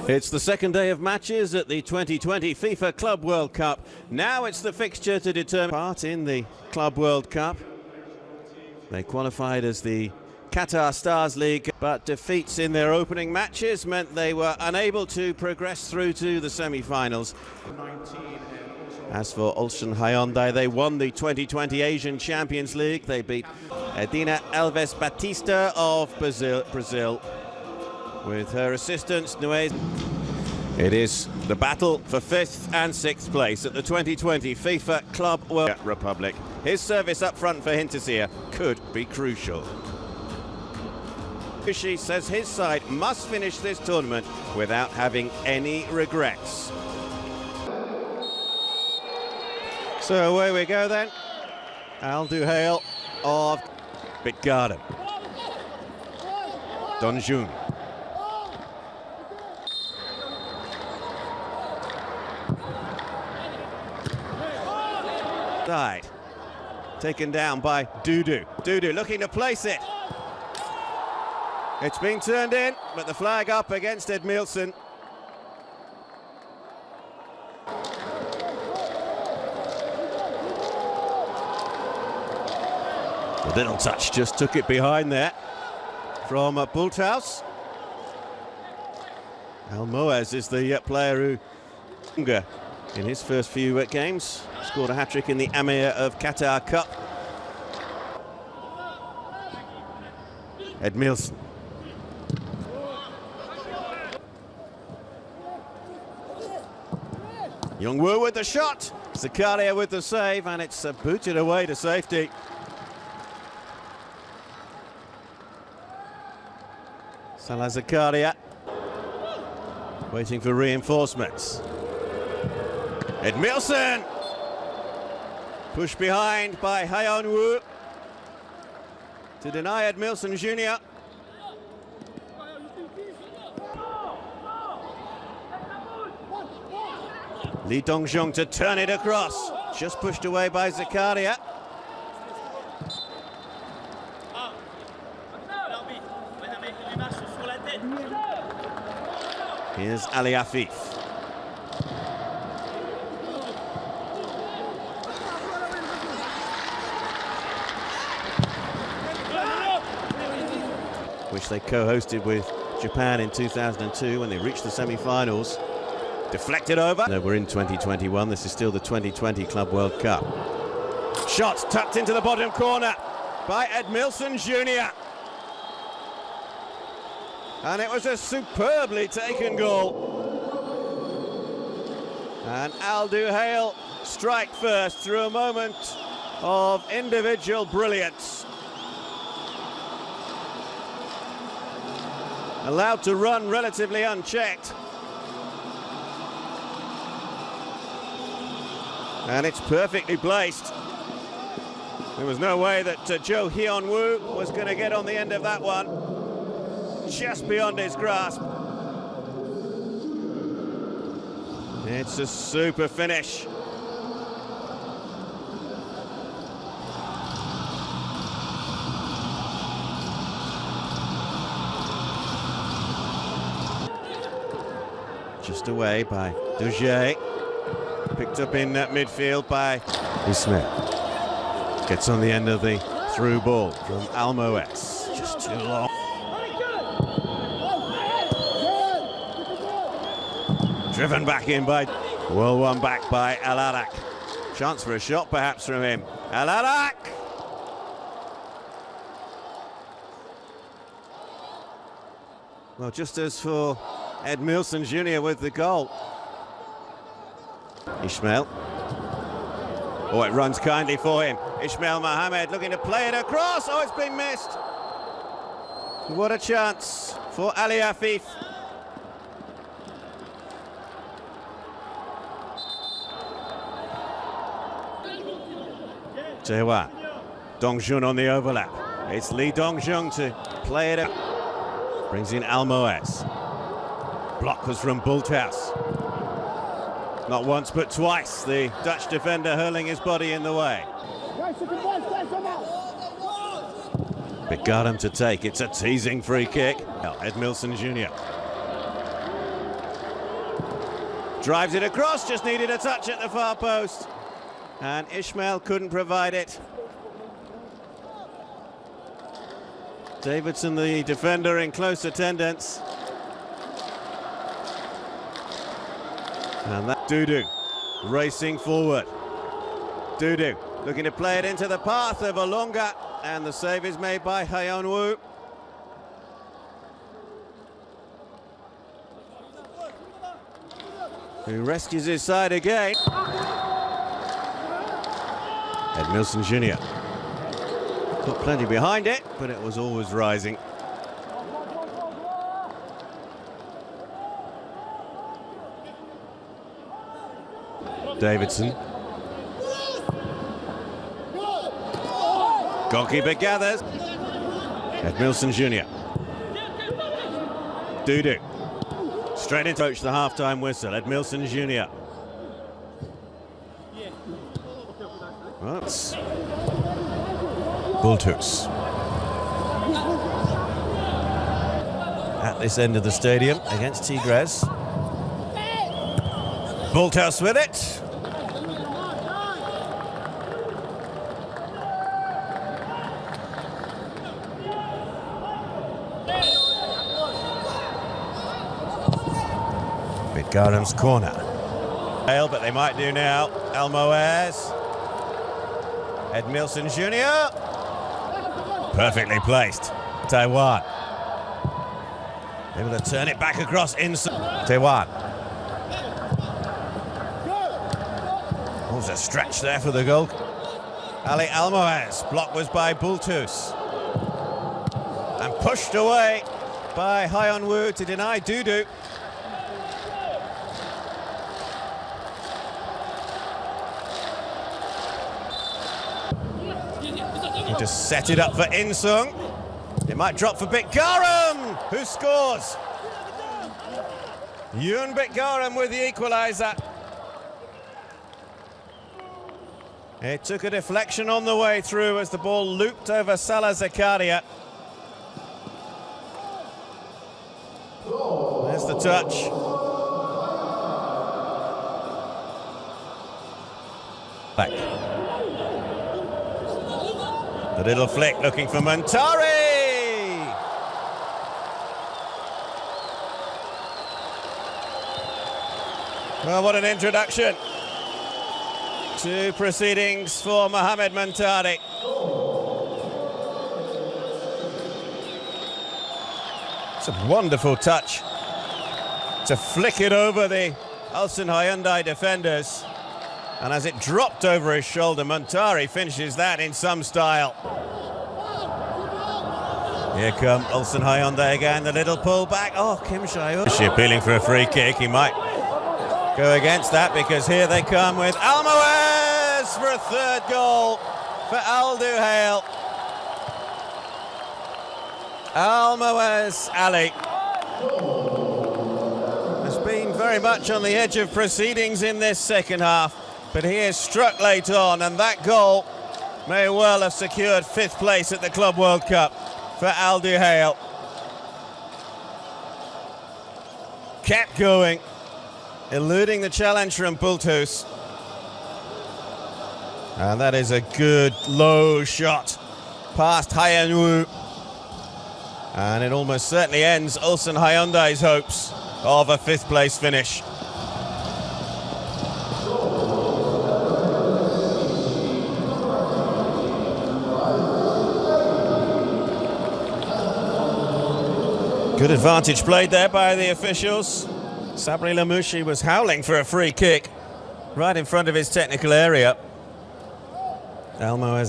It's the second day of matches at the 2020 FIFA Club World Cup. Now it's the fixture to determine part in the Club World Cup. They qualified as the Qatar Stars League, but defeats in their opening matches meant they were unable to progress through to the semi-finals. As for Ulsan Hyundai, they won the 2020 Asian Champions League. They beat Edina Alves Batista of Brazil. With her assistants, Nuez. It is the battle for 5th and 6th place at the 2020 FIFA Club World Republic. His service up front for Hinterseer could be crucial. She says his side must finish this tournament without having any regrets. So away we go then. Al-Duhail of Bitgarden. Donjun. Side. Taken down by Dudu. Dudu looking to place it. It's been turned in, but the flag up against Edmilson. A little touch just took it behind there from Bulthaus. Almoez is the player who, in his first few games, scored a hat-trick in the Amir of Qatar Cup. Edmilson. Youngwoo with the shot, Zakaria with the save, and it's booted away to safety. Salah Zakaria waiting for reinforcements. Edmilson pushed behind by Hyunwoo to deny Edmilson Jr. Lee Dongjong to turn it across, just pushed away by Zakaria. Here's Ali Afif. Which they co-hosted with Japan in 2002 when they reached the semi-finals. Deflected over. No, we're in 2021. This is still the 2020 Club World Cup. Shot tucked into the bottom corner by Edmilson Jr. And it was a superbly taken goal. And Al-Duhail strike first through a moment of individual brilliance. Allowed to run relatively unchecked. And it's perfectly placed. There was no way that Jo Hyunwoo was going to get on the end of that one. Just beyond his grasp. It's a super finish. Just away by Dujet. Picked up in midfield by Ismail. Gets on the end of the through ball from Almoez. Just too long. Driven back in by, well won back by Al-Arak. Chance for a shot perhaps from him. Al-Arak! Well, just as for Edmilson Jr. with the goal. Ismail. Oh, it runs kindly for him. Ismail Mohammed looking to play it across. Oh, it's been missed. What a chance for Ali Afif. Jaewan. Dongjun on the overlap. It's Lee Dongjun to play it up. Brings in Almoez. Block was from Bulthaus. Not once but twice, the Dutch defender hurling his body in the way. But got him to take. It's a teasing free kick. Edmilson Jr. Drives it across, just needed a touch at the far post. And Ismail couldn't provide it. Davidson, the defender, in close attendance. And that Dudu racing forward. Dudu looking to play it into the path of Olonga, and the save is made by Hyun-woo. Who rescues his side again. Edmilson Jr. Got plenty behind it, but it was always rising. Davidson. Goalkeeper gathers. Edmilson Jr. Dudu. Straight into the half-time whistle. Edmilson Jr. That's Bultus. At this end of the stadium against Tigres. Bultus with it. Garam's corner. But they might do now. Almoez. Edmilson Jr. Perfectly placed. Taiwan. Able to turn it back across inside. Taiwan. Was a stretch there for the goal. Ali Almoez. Block was by Bultus. And pushed away by Hyun-woo to deny Dudu. Just set it up for In-sung. It might drop for Bitgaram, who scores. Yoon Bitgaram with the equaliser. It took a deflection on the way through as the ball looped over Salah Zakaria. There's the touch. Back. The little flick looking for Muntari. Well, what an introduction to proceedings for Mohamed Muntari. It's a wonderful touch to flick it over the Ulsan Hyundai defenders. And as it dropped over his shoulder, Muntari finishes that in some style. Here come Ulsan Hyundai again, the little pull back. Oh, Kim Shae-uk appealing for a free kick. He might go against that because here they come with Almoez for a third goal for Al-Duhail. Almoez Ali has been very much on the edge of proceedings in this second half. But he is struck late on, and that goal may well have secured 5th place at the Club World Cup for Al-Duhail. Kept going, eluding the challenge from Bultus. And that is a good low shot past Hyun-woo. And it almost certainly ends Ulsan Hyundai's hopes of a 5th place finish. Good advantage played there by the officials. Sabri Lamouchi was howling for a free kick right in front of his technical area. Almoez